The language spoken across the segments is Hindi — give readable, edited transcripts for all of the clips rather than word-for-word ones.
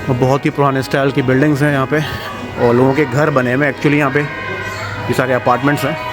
और बहुत ही पुराने स्टाइल की बिल्डिंग्स हैं यहाँ पे और लोगों के घर बने हुए एक्चुअली यहाँ पे, ये सारे अपार्टमेंट्स हैं।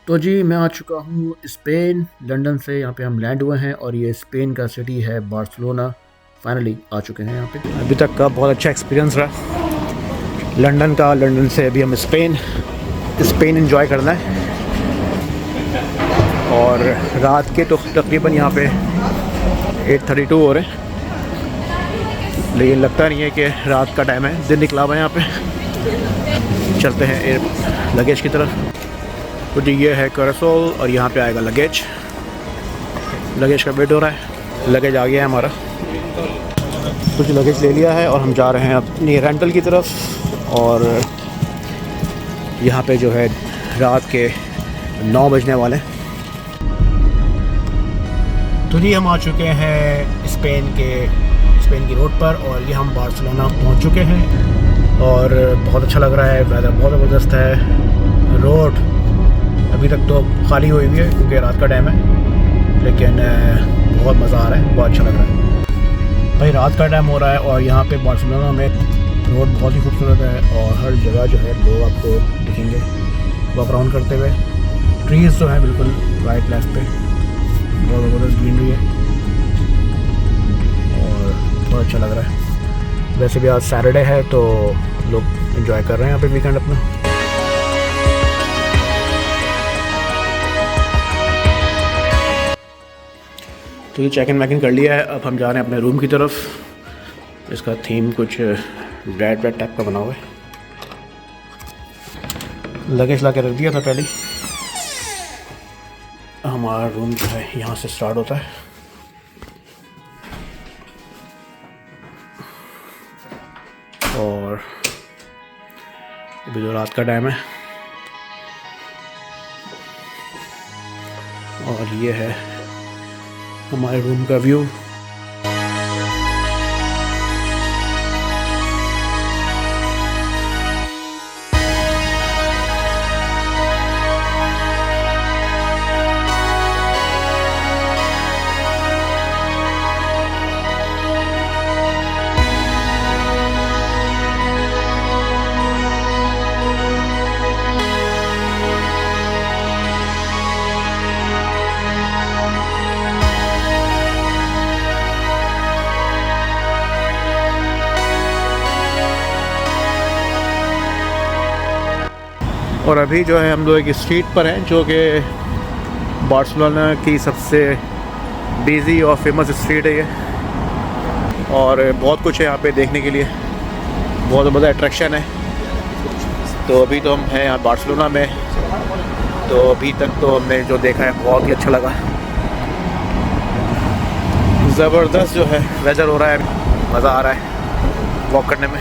तो जी मैं आ चुका हूँ स्पेन, लंदन से। यहाँ पे हम लैंड हुए हैं और ये स्पेन का सिटी है बार्सिलोना। फाइनली आ चुके हैं यहाँ पे। अभी तक का बहुत अच्छा एक्सपीरियंस रहा लंदन का। लंदन से अभी हम स्पेन एंजॉय करना है। और रात के तो तकरीबन यहाँ पे 8:32 हो रहे हैं, लेकिन लगता नहीं है कि रात का टाइम है, दिन निकला हुआ है यहाँ पे। चलते हैं लगेज की तरफ। तो जी ये है करसोल और यहाँ पे आएगा लगेज का वेट हो रहा है। लगेज आ गया है हमारा। कुछ लगेज ले लिया है और हम जा रहे हैं अपनी रेंटल की तरफ। और यहाँ पे जो है रात के 9 बजने वाले हैं। तो जी हम आ चुके हैं स्पेन की रोड पर और ये हम बार्सिलोना पहुँच चुके हैं। और बहुत अच्छा लग रहा है, वेदर बहुत ज़बरदस्त है। रोड अभी तक तो खाली हुई है क्योंकि रात का टाइम है, लेकिन बहुत मज़ा आ रहा है, बहुत अच्छा लग रहा है भाई। रात का टाइम हो रहा है और यहाँ पे बार्सिलोना में रोड बहुत ही खूबसूरत है और हर जगह जो है लोग आपको दिखेंगे वॉक अराउंड करते हुए। ट्रीज़ जो हैं बिल्कुल राइट लेफ्ट पे, बहुत ज़बरदस्त ग्रीनरी है और बहुत अच्छा लग रहा है। वैसे भी आज सैटरडे है तो लोग एंजॉय कर रहे हैं यहाँ पे वीकेंड अपना। तो ये चेक इन कर लिया है। अब हम जा रहे हैं अपने रूम की तरफ। इसका थीम कुछ रेड टाइप का बना हुआ है। लगेज ला के रख दिया था पहले। हमारा रूम जो है यहाँ से स्टार्ट होता है और अभी जो रात का टाइम है और ये है हमारे रूम का व्यू। और अभी जो है हम लोग एक स्ट्रीट पर हैं जो कि बार्सिलोना की सबसे बिज़ी और फेमस स्ट्रीट है ये। और बहुत कुछ है यहाँ पे देखने के लिए, बहुत बड़ा अट्रैक्शन है। तो अभी तो हम हैं यहाँ बार्सिलोना में। तो अभी तक तो हमने जो देखा है बहुत ही अच्छा लगा। ज़बरदस्त जो है वेदर हो रहा है, मज़ा आ रहा है वॉक करने में।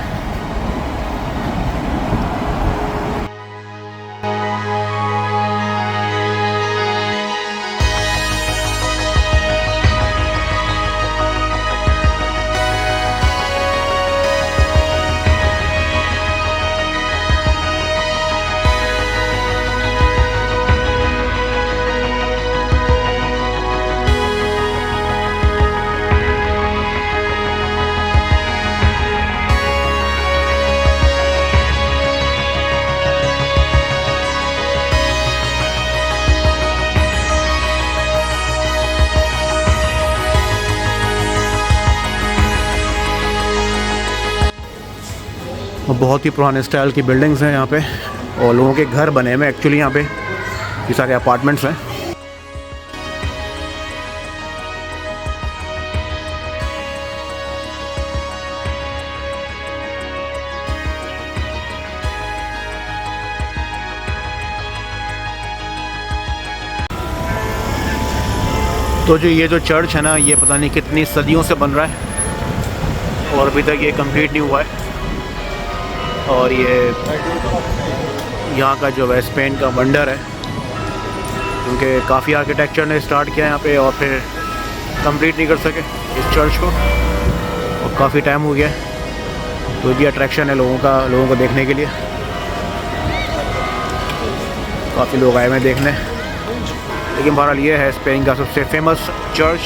और बहुत ही पुराने स्टाइल की बिल्डिंग्स हैं यहाँ पे और लोगों के घर बने हुए एक्चुअली यहाँ पे, ये सारे अपार्टमेंट्स हैं। तो जो ये जो चर्च है ना, ये पता नहीं कितनी सदियों से बन रहा है और अभी तक ये कंप्लीट नहीं हुआ है। और ये यहाँ का जो है स्पेन का वंडर है, क्योंकि काफ़ी आर्किटेक्चर ने स्टार्ट किया यहाँ पे और फिर कंप्लीट नहीं कर सके इस चर्च को, और काफ़ी टाइम हो गया है। तो ये अट्रैक्शन है लोगों को देखने के लिए। काफ़ी लोग आए हुए हैं देखने, लेकिन बहरहाल ये है स्पेन का सबसे फेमस चर्च।